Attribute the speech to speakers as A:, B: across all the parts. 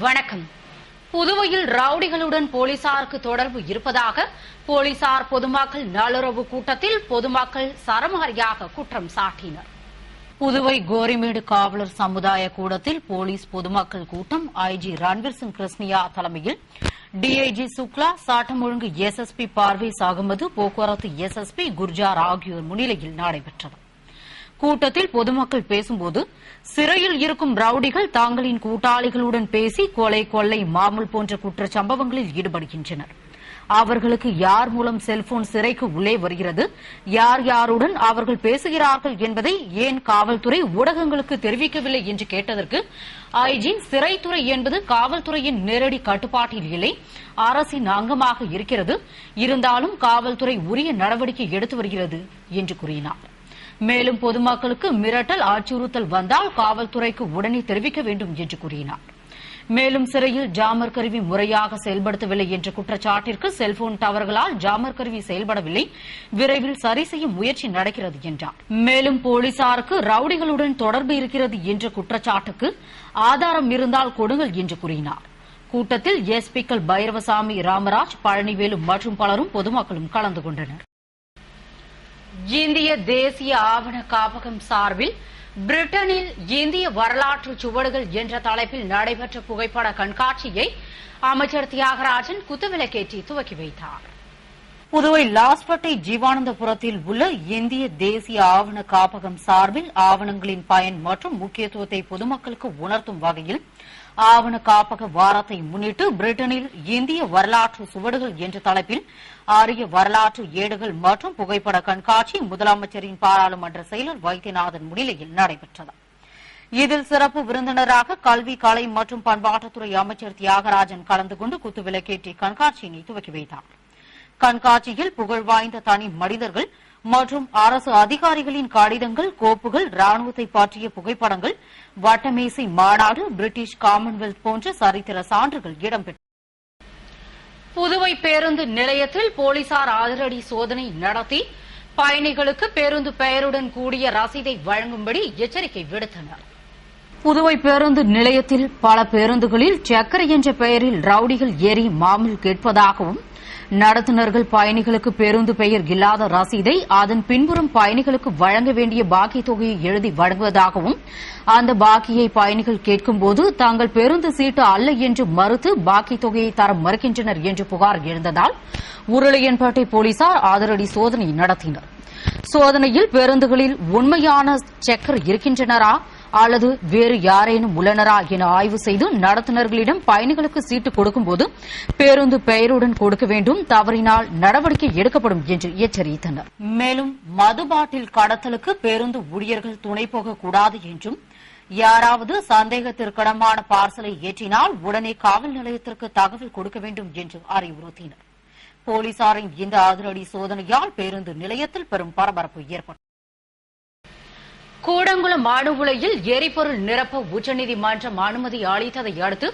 A: வணக்கம். புதுவையில் ரவுடிகளுடன் போலீசாருக்கு தொடர்பு இருப்பதாக போலீசார் பொதுமக்கள் நல்லுறவு கூட்டத்தில் பொதுமக்கள் சரமாரியாக குற்றம் சாட்டினர். புதுவை கோரிமேடு காவலர் சமுதாய கூடத்தில் போலீஸ் பொதுமக்கள் கூட்டம் ஐஜி ரன்வீர் சிங் கிருஷ்ணியா தலைமையில் டிஐஜி சுக்லா, சட்டம் ஒழுங்கு எஸ்எஸ்பி பார்வேஸ் அகமது, போக்குவரத்து எஸ்எஸ்பி குர்ஜார் ஆகியோர் முன்னிலையில் நடைபெற்றது. கூட்டத்தில் பொதுமக்கள் பேசும்போது, சிறையில் இருக்கும் ரவுடிகள் தங்களின் கூட்டாளிகளுடன் பேசி கொலை, கொள்ளை, மாமூல் போன்ற குற்றச் சம்பவங்களில் ஈடுபடுகின்றனர். அவர்களுக்கு யார் மூலம் செல்போன் சிறைக்கு உள்ளே வருகிறது, யார் யாருடன் அவர்கள் பேசுகிறார்கள் என்பதை ஏன் காவல்துறை ஊடகங்களுக்கு தெரிவிக்கவில்லை என்று கேட்டதற்கு ஐஜி, சிறைத்துறை என்பது காவல்துறையின் நேரடி கட்டுப்பாட்டில் இல்லை, அரசின் அங்கமாக இருக்கிறது. இருந்தாலும் காவல்துறை உரிய நடவடிக்கை எடுத்து வருகிறது என்று கூறினார். மேலும் பொதுமக்களுக்கு மிரட்டல், அச்சுறுத்தல் வந்தால் காவல்துறைக்கு உடனே தெரிவிக்க வேண்டும் என்று கூறினார். மேலும் சிறையில் ஜாமர் கருவி முறையாக செயல்படுத்தவில்லை என்ற குற்றச்சாட்டிற்கு செல்போன் டவர்களால் ஜாமர் கருவி செயல்படவில்லை, விரைவில் சரி செய்ய முயற்சி நடக்கிறது என்றார். மேலும் போலீசாருக்கு ரவுடிகளுடன் தொடர்பு இருக்கிறது என்ற குற்றச்சாட்டுக்கு ஆதாரம் இருந்தால் கொடுங்கள் என்று கூறினார். கூட்டத்தில் எஸ்பிக்கள் பைரவசாமி, ராமராஜ், பழனிவேலு மற்றும் பலரும் பொதுமக்களும் கலந்து கொண்டனர். இந்திய தேசிய ஆவண காப்பகம் சார்பில் பிரிட்டனில் இந்திய வரலாற்று சுவடுகள் என்ற தலைப்பில் நடைபெற்ற புகைப்பட கண்காட்சியை அமைச்சர் தியாகராஜன் குத்துவிளக்கேற்றி துவக்கி வைத்தார். புதுவை லாஸ்பேட்டை ஜீவானந்தபுரத்தில் உள்ள இந்திய தேசிய ஆவண காப்பகம் சார்பில் ஆவணங்களின் பயன் மற்றும் முக்கியத்துவத்தை பொதுமக்களுக்கு உணர்த்தும் வகையில் ஆவண காப்பக வாரத்தை முன்னிட்டு பிரிட்டனில் இந்திய வரலாற்று சுவடுகள் என்ற தலைப்பில் அரிய வரலாற்று ஏடுகள் மற்றும் புகைப்பட கண்காட்சி முதலமைச்சரின் பாராளுமன்ற செயலர் வைத்தியநாதன் முன்னிலையில் நடைபெற்றது. இதில் சிறப்பு விருந்தினராக கல்வி, கலை மற்றும் பண்பாட்டுத்துறை அமைச்சர் தியாகராஜன் கலந்து கொண்டு குத்துவிளக்கேற்றி கண்காட்சியினை துவக்கி வைத்தார். கண்காட்சியில் புகழ்வாய்ந்த தனி மனிதர்கள் மற்றும் அரசு அதிகாரிகளின் கடிதங்கள், கோப்புகள், ராணுவத்தை பற்றிய புகைப்படங்கள், வட்டமேசை மாநாடு, பிரிட்டிஷ் காமன்வெல்த் போன்ற சரித்திர சான்றுகள் இடம்பெற்றன. புதுவை பேருந்து நிலையத்தில் போலீசார் அதிரடி சோதனை நடத்தி பயணிகளுக்கு பேருந்து பெயருடன் கூடிய ரசீதை வழங்கும்படி எச்சரிக்கை விடுத்தனர். புதுவை பேருந்து நிலையத்தில் பல பேருந்துகளில் சக்கரை என்ற பெயரில் ரவுடிகள் ஏறி மாமூல் கேட்பதாகவும், நடத்துனர்கள் பயணிகளுக்கு பேருந்து பெயர் இல்லாத ரசீதை அதன் பின்புறம் பயணிகளுக்கு வழங்க வேண்டிய பாக்கி தொகையை எழுதி வழங்குவதாகவும், அந்த பாக்கியை பயணிகள் கேட்கும்போது தாங்கள் பேருந்து சீட்டு அல்ல என்று மறுத்து பாக்கி தொகையை தர மறுக்கின்றனர் என்று புகார் எழுந்ததால் உருளையன்பேட்டை போலீசார் அதிரடி சோதனை நடத்தினர். சோதனையில் பேருந்துகளில் உண்மையான செக்கர் இருக்கின்றனரா அல்லது வேறு யாரேனும் உள்ளனரா என ஆய்வு செய்து நடத்துனர்களிடம் பயணிகளுக்கு சீட்டு கொடுக்கும்போது பேருந்து பெயருடன் கொடுக்க வேண்டும், தவறினால் நடவடிக்கை எடுக்கப்படும் என்று எச்சரித்தனர். மேலும் மது பாட்டில் கடத்தலுக்கு பேருந்து ஊழியர்கள் துணை போகக்கூடாது என்றும், யாராவது சந்தேகத்திற்கிடமான பார்சலை ஏற்றினால் உடனே காவல் நிலையத்திற்கு தகவல் கொடுக்க வேண்டும் என்று அறிவுறுத்தினர். போலீசாரின் இந்த அதிரடி சோதனையால் பேருந்து நிலையத்தில் பெரும் பரபரப்பு ஏற்பட்டது. கூடங்குளம் அணு உலையில் எரிபொருள் நிரப்ப உச்சநீதிமன்றம் அனுமதி அளித்ததை அடுத்து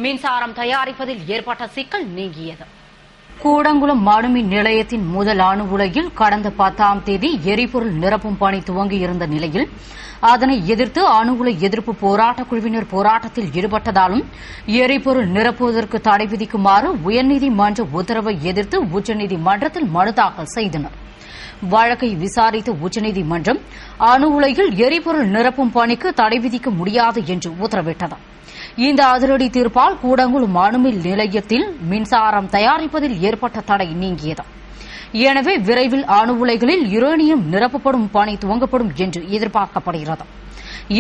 A: மின்சாரம் தயாரிப்பதில் ஏற்பட்ட சிக்கல் நீங்கியது. கூடங்குளம் அணுமின் நிலையத்தின் முதல் அணு உலையில் கடந்த 10ஆம் தேதி எரிபொருள் நிரப்பும் பணி துவங்கியிருந்த நிலையில் அதனை எதிர்த்து அணு உலை எதிர்ப்பு போராட்டக் குழுவினர் போராட்டத்தில் ஈடுபட்டதாலும் எரிபொருள் நிரப்புவதற்கு தடை விதிக்குமாறு உயர்நீதிமன்ற உத்தரவை எதிர்த்து உச்சநீதிமன்றத்தில் மனு தாக்கல் செய்தனர். வழக்கை விசாரித்த உச்சநீதிமன்றம் அணு உலையில் எரிபொருள் நிரப்பும் பணிக்கு தடை விதிக்க முடியாது என்று உத்தரவிட்டது. இந்த அதிரடி தீர்ப்பால் கூடங்குளம் அணுமின் நிலையத்தில் மின்சாரம் தயாரிப்பதில் ஏற்பட்ட தடை நீங்கியது. எனவே விரைவில் அணு உலைகளில் யுரேனியம் நிரப்பப்படும் பணி துவங்கப்படும் என்று எதிர்பார்க்கப்படுகிறது.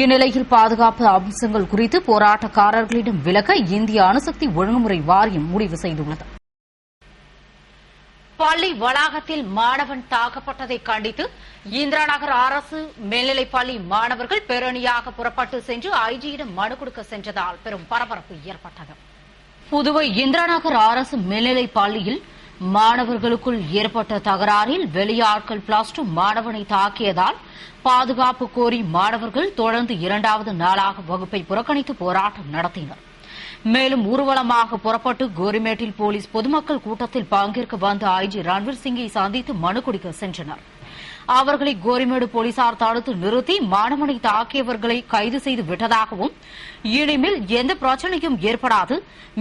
A: இந்நிலையில் பாதுகாப்பு அம்சங்கள் குறித்து போராட்டக்காரர்களிடம் விலக்க இந்திய அணுசக்தி ஒழுங்குமுறை வாரியம் முடிவு செய்துள்ளது. பள்ளி வளாகத்தில் மாணவன் தாக்கப்பட்டதை கண்டித்து இந்திராநகர் அரசு மேல்நிலைப்பள்ளி மாணவர்கள் பேரணியாக புறப்பட்டு சென்று ஐஜியிடம் மனு கொடுக்க சென்றதால் பெரும் பரபரப்பு ஏற்பட்டது. புதுவை இந்திராநகர் அரசு மேல்நிலைப் பள்ளியில் மாணவர்களுக்குள் ஏற்பட்ட தகராறில் வெளியாட்கள் +2 மாணவனை தாக்கியதால் பாதுகாப்பு கோரி மாணவர்கள் தொடர்ந்து 2வது நாளாக வகுப்பை புறக்கணித்து போராட்டம் நடத்தினர். மேலும் ஊர்வலமாக புறப்பட்டு கோரிமேட்டில் போலீஸ் பொதுமக்கள் கூட்டத்தில் பங்கேற்க வந்த ஐஜி ரன்வீர் சிங்கை சந்தித்து மனு கொடுக்க சென்றனர். அவர்களை கோரிமேடு போலீசார் தடுத்து நிறுத்தி மாணவனை தாக்கியவர்களை கைது செய்து விட்டதாகவும் இனிமேல் எந்த பிரச்சனையும் ஏற்படாது,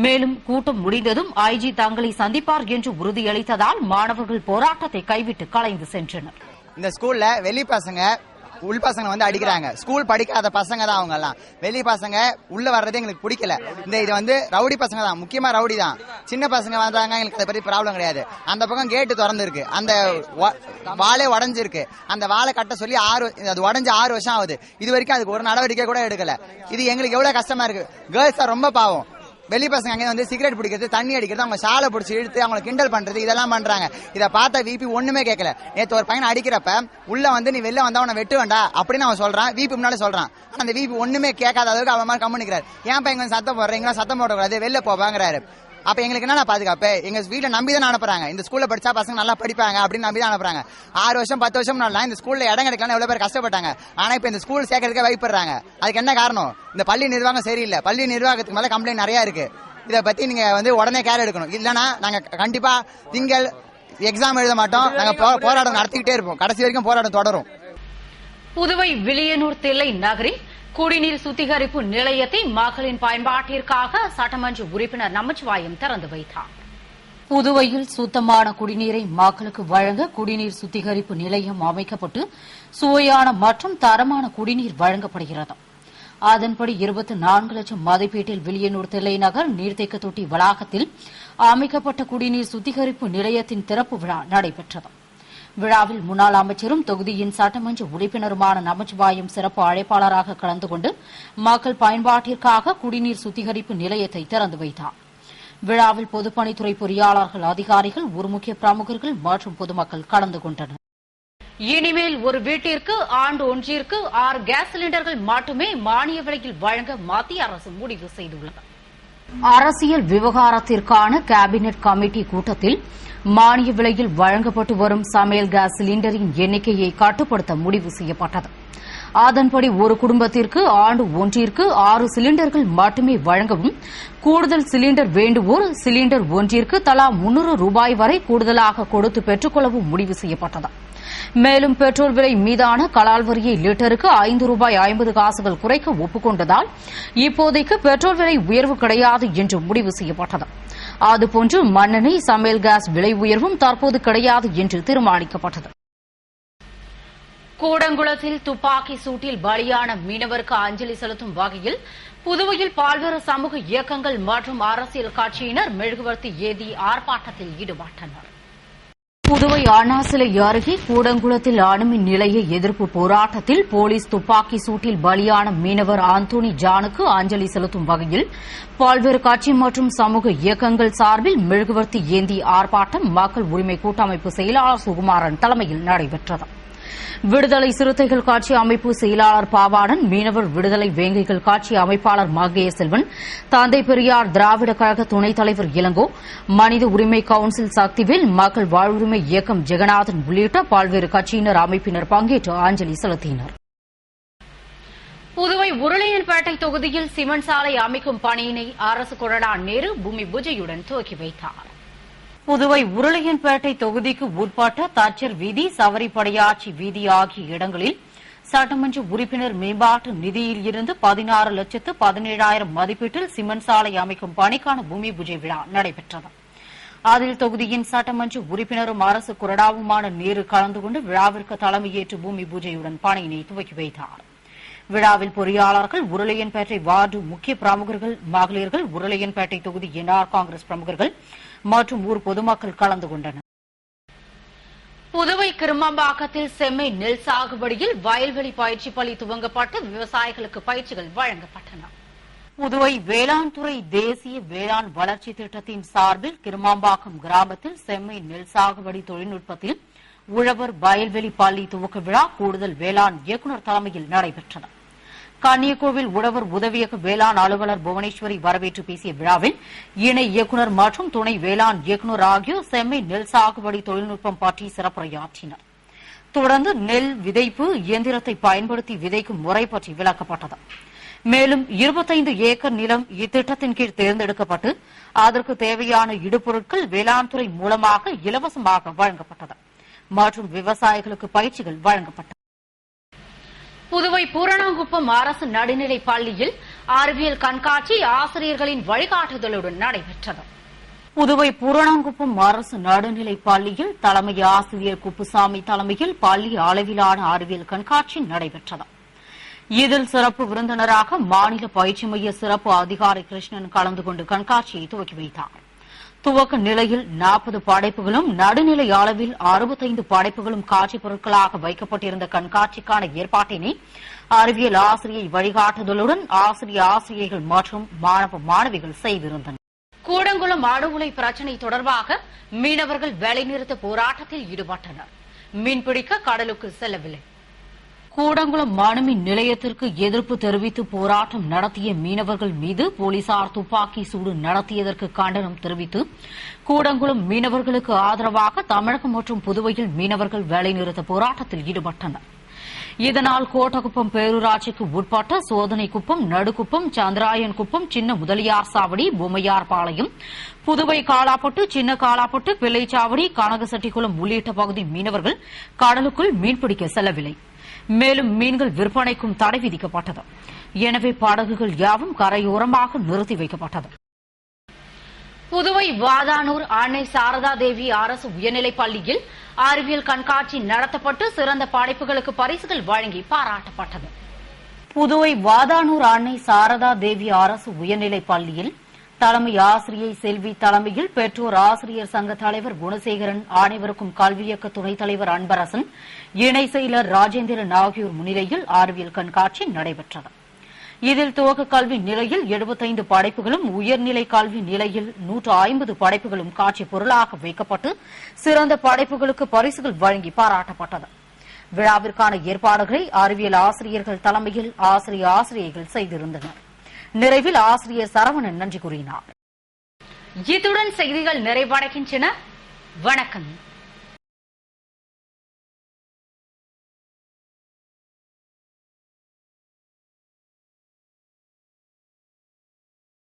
A: மேலும் கூட்டம் முடிந்ததும் ஐஜி தங்களை சந்திப்பார் என்று உறுதியளித்ததால் மாணவர்கள் போராட்டத்தை கைவிட்டு கலைந்து சென்றனர்.
B: இந்த ஸ்கூல்ல வெளி பசங்க உள் பசங்க வந்து அடிக்கிறாங்க. ஸ்கூல் படிக்காத பசங்க தான் அவங்க எல்லாம். வெளி பசங்க உள்ள வர்றது எங்களுக்கு பிடிக்கல. இது வந்து ரவுடி பசங்க தான், முக்கியமா ரவுடி தான். சின்ன பசங்க வந்தாங்க, எங்களுக்கு அதை பத்தி ப்ராப்ளம் கிடையாது. அந்த பக்கம் கேட்டு திறந்து இருக்கு, அந்த வாழே உடஞ்சிருக்கு. அந்த வாழை கட்ட சொல்லி அது உடஞ்சு 6 வருஷம் ஆகுது. இது வரைக்கும் அதுக்கு ஒரு நடவடிக்கை கூட எடுக்கல. இது எங்களுக்கு எவ்வளவு கஷ்டமா இருக்கு. கேர்ள்ஸ் தான் ரொம்ப பாவம். வெளி பசங்க அங்கே வந்து சிகரெட் பிடிக்கிறது, தண்ணி அடிக்கிறது, அவங்க சாலை பிடிச்சி இழுத்து அவங்களை கிண்டல் பண்றது, இதெல்லாம் பண்றாங்க. இதை பார்த்த விபி ஒண்ணுமே கேட்கல. நேற்று ஒரு பையன் அடிக்கிறப்ப உள்ள வந்து நீ வெளில வந்தா அவனை வெட்டு வேண்டா அப்படின்னு அவன் சொல்றான். விபி முன்னாடி சொல்றான். ஆனா அந்த விபி ஒண்ணுமே கேட்காத அளவுக்கு அவன் மாதிரி கம்முனிக்கிறார். ஏன் பையன் வந்து சத்தம் போடுறீங்களா, சத்தம் போடக்கூடாது, வெளில போவாங்கிறாரு. அப்ப எங்களுக்கு என்ன பாதுகாப்பு? எங்க வீட்டை நம்பி தான் அனுப்புறாங்க. இந்த ஸ்கூல்ல படிச்சா பசங்க நல்லா படிப்பாங்க அப்படின்னு நம்பி தான் அனுப்புறாங்க. 6 வருஷம் 10 வருஷம் இந்த ஸ்கூல்ல இடம் கிடைக்கலாம் எவ்வளவு பேர் கஷ்டப்பட்டாங்க. ஆனா இப்ப இந்த ஸ்கூல் சேர்க்கறதுக்கு வைப்படுறாங்க. அதுக்கு என்ன காரணம்? இந்த பள்ளி நிர்வாகம் சரியில்லை. பள்ளி நிர்வாகத்துக்கு மேல கம்ப்ளைண்ட் நிறைய இருக்கு. இதை பத்தி நீங்க வந்து உடனே கேர் எடுக்கணும். இல்லைன்னா நாங்க கண்டிப்பா திங்கள் எக்ஸாம் எழுத மாட்டோம். நாங்க போராட்டம் நடத்திக்கிட்டே இருப்போம். கடைசி வரைக்கும் போராட்டம் தொடரும்.
A: புதுவை வில்லியனூர் தில்லை நகரில் குடிநீர் சுத்திகரிப்பு நிலையத்தை மக்களின் பயன்பாட்டிற்காக சட்டமன்ற உறுப்பினர் நமச்சிவாயம் திறந்து வைத்தார். புதுவையில் சுத்தமான குடிநீரை மக்களுக்கு வழங்க குடிநீர் சுத்திகரிப்பு நிலையம் அமைக்கப்பட்டு சுவையான மற்றும் தரமான குடிநீர் வழங்கப்படுகிறது. அதன்படி 24 லட்சம் மதிப்பீட்டில் வில்லியனூர் தில்லை நகர் நீர்த்தேக்க தொட்டி வளாகத்தில் அமைக்கப்பட்ட குடிநீர் சுத்திகரிப்பு நிலையத்தின் திறப்பு விழா நடைபெற்றது. விழாவில் முன்னாள் அமைச்சரும் தொகுதியின் சட்டமன்ற உறுப்பினருமான நமச்சிவாயம் சிறப்பு அழைப்பாளராக கலந்து கொண்டு மக்கள் பயன்பாட்டிற்காக குடிநீர் சுத்திகரிப்பு நிலையத்தை திறந்து வைத்தார். விழாவில் பொதுப்பணித்துறை பொறியாளர்கள், அதிகாரிகள், ஒரு முக்கிய பிரமுகர்கள் மற்றும் பொதுமக்கள் கலந்து கொண்டனர். இனிமேல் ஒரு வீட்டிற்கு ஆண்டு ஒன்றிற்கு 6 கேஸ் சிலிண்டர்கள் மட்டுமே மானிய விலையில் வழங்க மத்திய அரசு முடிவு செய்துள்ளது. அரசியல் விவகாரத்திற்கான கேபினெட் கமிட்டி கூட்டத்தில் மானிய விலையில் வழங்கப்பட்டு வரும் சமையல் கேஸ் சிலிண்டரின் எண்ணிக்கையை கட்டுப்படுத்த முடிவு செய்யப்பட்டது. அதன்படி ஒரு குடும்பத்திற்கு ஆண்டு ஒன்றிற்கு 6 சிலிண்டர்கள் மட்டுமே வழங்கவும், கூடுதல் சிலிண்டர் வேண்டுவோர் சிலிண்டர் ஒன்றிற்கு தலா 300 ரூபாய் வரை கூடுதலாக கொடுத்து பெற்றுக் கொள்ளவும் முடிவு செய்யப்பட்டது. மேலும் பெட்ரோல் விலை மீதான கலால் வரியை லிட்டருக்கு 5 ரூபாய் 50 காசுகள் குறைக்க ஒப்புக்கொண்டதால் இப்போதைக்கு பெட்ரோல் விலை உயர்வு கிடையாது என்று முடிவு செய்யப்பட்டது. அதுபோன்று மண்ணெண்ணெய், சமையல் கேஸ் விலை உயர்வும் தற்போது கிடையாது என்று தீர்மானிக்கப்பட்டது. கூடங்குளத்தில் துப்பாக்கி சூட்டில் பலியான மீனவருக்கு அஞ்சலி செலுத்தும் வகையில் புதுவையில் பல்வேறு சமூக இயக்கங்கள் மற்றும் அரசியல் கட்சியினர் மெழுகுவர்த்தி ஏந்தி ஆர்ப்பாட்டத்தில் ஈடுபட்டனர். புதுவை அண்ணா சிலை அருகே கூடங்குளத்தில் அணுமின் நிலைய எதிர்ப்பு போராட்டத்தில் போலீஸ் துப்பாக்கி சூட்டில் பலியான மீனவர் ஆந்தோனி ஜானுக்கு அஞ்சலி செலுத்தும் வகையில் பல்வேறு கட்சி மற்றும் சமூக இயக்கங்கள் சார்பில் மெழுகுவர்த்தி ஏந்தி ஆர்ப்பாட்டம் மக்கள் உரிமை கூட்டமைப்பு செயலாளர் சுகுமாரன் தலைமையில் நடைபெற்றது. விடுதலை சிறுத்தைகள் கட்சி அமைப்பு செயலாளர் பாவாணன், மீனவர் விடுதலை வேங்கைகள் கட்சி அமைப்பாளர் மங்கைய செல்வன், தந்தை பெரியார் திராவிட கழக துணைத் தலைவர் இளங்கோ, மனித உரிமை கவுன்சில் சக்திவேல், மக்கள் வாழ்வுரிமை இயக்கம் ஜெகநாதன் உள்ளிட்ட பல்வேறு கட்சியினர் அமைப்பினர் பங்கேற்று அஞ்சலி செலுத்தினர். புதுவை உருளையன்பேட்டை தொகுதியில் சிமெண்ட் சாலை அமைக்கும் பணியினை அரசு கொறடா நேரு பூமி பூஜையுடன் துவக்கி வைத்தார். புதுவை உருளையன்பேட்டை தொகுதிக்கு உட்பட்ட தச்சர் வீதி, சவரிப்படையாச்சி வீதி ஆகிய இடங்களில் சட்டமன்ற உறுப்பினர் மேம்பாட்டு நிதியில் இருந்து 16,17,000 மதிப்பீட்டில் சிமெண்ட் சாலை அமைக்கும் பணிக்கான பூமி பூஜை விழா நடைபெற்றது. அதில் தொகுதியின் சட்டமன்ற உறுப்பினரும் அரசு கொறடாவுமான நேரு கலந்து கொண்டு விழாவிற்கு தலைமையேற்று பூமி பூஜையுடன் பணியினை துவக்கி வைத்தார். விழாவில் பொறியாளர்கள், உருளையன்பேட்டை வார்டு முக்கிய பிரமுகர்கள், மகளிர்கள், உருளையன்பேட்டை தொகுதி என்ஆர் காங்கிரஸ் பிரமுகர்கள் மற்றும் ஊர் பொதுமக்கள் கலந்து கொண்டனர். புதுவை கிருமம்பாக்கத்தில் செம்மை நெல் சாகுபடியில் வயல்வெளி பயிற்சி பள்ளி துவங்கப்பட்டு விவசாயிகளுக்கு பயிற்சிகள் வழங்கப்பட்டன. புதுவை வேளாண் துறை தேசிய வேளாண் வளர்ச்சி திட்டத்தின் சார்பில் கிருமாம்பாக்கம் கிராமத்தில் செம்மை நெல் சாகுபடி தொழில்நுட்பத்தில் உழவர் வயல்வெளி பள்ளி துவக்க விழா கூடுதல் வேளாண் இயக்குநர் தலைமையில் நடைபெற்றது. கன்னியக்கோவில் உழவர் உதவியக வேளாண் அலுவலர் புவனேஸ்வரி வரவேற்று பேசிய விழாவில் இணை இயக்குநர் மற்றும் துணை வேளாண் இயக்குநர் ஆகியோர் செம்மை நெல் சாகுபடி தொழில்நுட்பம் பற்றி சிறப்புரையாற்றினர். தொடர்ந்து நெல் விதைப்பு இயந்திரத்தை பயன்படுத்தி விதைக்கும் முறை பற்றி விளக்கப்பட்டது. மேலும் 25 ஏக்கர் நிலம் இத்திட்டத்தின் கீழ் தேர்ந்தெடுக்கப்பட்டு அதற்கு தேவையான இடுபொருட்கள் வேளாண் துறை மூலமாக இலவசமாக வழங்கப்பட்டது. மற்றும் விவசாயிகளுக்கு பயிற்சிகள் வழங்கப்பட்டன. புதுவை பூரணாங்குப்பம் அரசு நடுநிலைப் பள்ளியில் அறிவியல் கண்காட்சி ஆசிரியர்களின் வழிகாட்டுதலுடன் நடைபெற்றது. புதுவை பூரணாங்குப்பம் அரசு நடுநிலைப் பள்ளியில் தலைமை ஆசிரியர் குப்புசாமி தலைமையில் பள்ளி அளவிலான அறிவியல் கண்காட்சி நடைபெற்றது. இதில் சிறப்பு விருந்தினராக மாநில பயிற்சி மைய சிறப்பு அதிகாரி கிருஷ்ணன் கலந்து கொண்டு கண்காட்சியை துவக்கி வைத்தார். துவக்க நிலையில் 40 படைப்புகளும் நடுநிலை அளவில் 65 படைப்புகளும் காட்சி பொருட்களாக வைக்கப்பட்டிருந்த கண்காட்சிக்கான ஏற்பாட்டினை அறிவியல் ஆசிரியை வழிகாட்டுதலுடன் ஆசிரியர்கள் மற்றும் மாணவ மாணவிகள் செய்திருந்தனர். கூடங்குளம் அணு உலை பிரச்சினை தொடர்பாக மீனவர்கள் வேலைநிறுத்த போராட்டத்தில் ஈடுபட்டனர். மீன்பிடிக்க கடலுக்கு செல்லவில்லை. கூடங்குளம் அணுமின் நிலையத்திற்கு எதிர்ப்பு தெரிவித்து போராட்டம் நடத்திய மீனவர்கள் மீது போலீசார் துப்பாக்கி சூடு நடத்தியதற்கு கண்டனம் தெரிவித்து கூடங்குளம் மீனவர்களுக்கு ஆதரவாக தமிழகம் மற்றும் புதுவையில் மீனவர்கள் வேலைநிறுத்த போராட்டத்தில் ஈடுபட்டனர். இதனால் கோட்டகுப்பம் பேரூராட்சிக்கு உட்பட்ட சோதனைக்குப்பம், நடுக்குப்பம், சந்திராயன்குப்பம், சின்ன முதலியார் சாவடி, பொம்மையார் பாளையம், புதுவை காலாப்பட்டு, சின்ன காலாப்பட்டு, பிள்ளைச்சாவடி, கனகசெட்டிக்குளம் உள்ளிட்ட பகுதி மீனவர்கள் கடலுக்குள் மீன்பிடிக்க செல்லவில்லை. மேலும் மீன்கள் விற்பனைக்கும் தடை விதிக்கப்பட்டது. எனவே படகுகள் யாவும் கரையோரமாக நிறுத்தி வைக்கப்பட்டது. புதுவை வாதானூர் அன்னை சாரதா தேவி அரசு உயர்நிலைப் பள்ளியில் அறிவியல் கண்காட்சி நடத்தப்பட்டு சிறந்த படைப்புகளுக்கு பரிசுகள் வழங்கி பாராட்டப்பட்டது. புதுவை வாதானூர் அன்னை சாரதா தேவி அரசு உயர்நிலைப் பள்ளியில் தலைமை ஆசிரியை செல்வி தலைமையில் பெற்றோர் ஆசிரியர் சங்க தலைவர் குணசேகரன், அனைவருக்கும் கல்வியக்க துணைத் தலைவர் அன்பரசன், இணை செயலர் ராஜேந்திரன் ஆகியோர் முன்னிலையில் அறிவியல் கண்காட்சி நடைபெற்றது. இதில் துவக்க கல்வி நிலையில் 75 படைப்புகளும், உயர்நிலை கல்வி நிலையில் 150 படைப்புகளும் காட்சி பொருளாக வைக்கப்பட்டு சிறந்த படைப்புகளுக்கு பரிசுகள் வழங்கி பாராட்டப்பட்டது. விழாவிற்கான ஏற்பாடுகளை அறிவியல் ஆசிரியர்கள் தலைமையில் ஆசிரியைகள் செய்திருந்தனர். நிறைவில் ஆசிரியர் சரவணன் நன்றி கூறினார். இத்துடன் செய்திகள் நிறைவடைகின்றன. வணக்கம்.